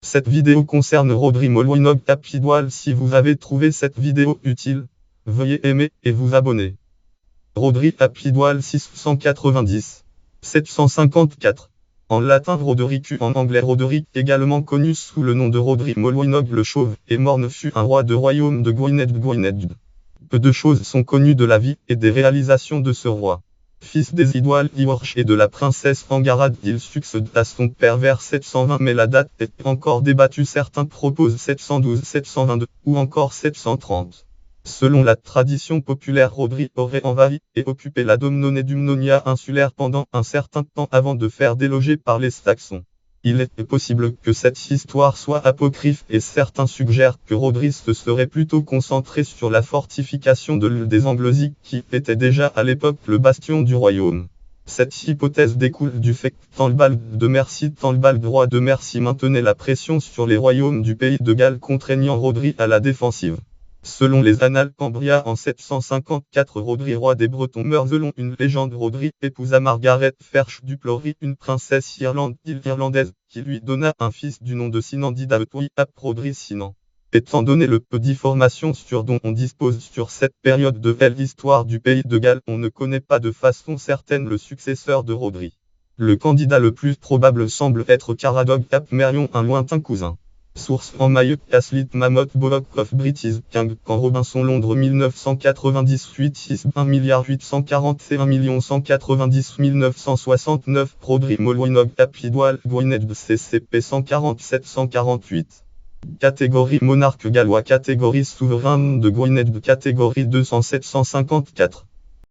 Cette vidéo concerne Rodri Molwinog Capidoal. Si vous avez trouvé cette vidéo utile, veuillez aimer et vous abonner. Rodri Capidoal 690 754. En latin Roderick, en anglais Roderick, également connu sous le nom de Rodri Molwinog le Chauve, et Morne fut un roi de royaume de Gwynedd. Peu de choses sont connues de la vie et des réalisations de ce roi. Fils des Idoal Iorch et de la princesse Angarad, il succède à son père vers 720, mais la date est encore débattue. Certains proposent 712, 722 ou encore 730. Selon la tradition populaire, Rodri aurait envahi et occupé la Domnonie Dumnonia insulaire pendant un certain temps avant de faire déloger par les Saxons. Il est possible que cette histoire soit apocryphe et certains suggèrent que Rodri se serait plutôt concentré sur la fortification de l'île des Anglosies qui était déjà à l'époque le bastion du royaume. Cette hypothèse découle du fait que Thalbald roi de Mercie maintenait la pression sur les royaumes du pays de Galles, contraignant Rodri à la défensive. Selon les Annales Cambria, en 754, Rodri roi des Bretons meurt. Selon une légende, Rodri épousa Margaret Ferch du Plory, une princesse irlandaise, qui lui donna un fils du nom de Sinan dit ap Rodri Sinan. Étant donné le peu d'informations dont on dispose sur cette période de l'histoire du pays de Galles, on ne connaît pas de façon certaine le successeur de Rodri. Le candidat le plus probable semble être Caradog ap Merlion, un lointain cousin. Source en Maillot, Aslit Mammoth Book of British King, Can Robinson Londres 1998 6 1 141 1969 Rodri Molwinog Capidoal Gwynedd CCP 147-148. Catégorie monarque gallois. Catégorie souverain de Gwynedd. Catégorie 207-154.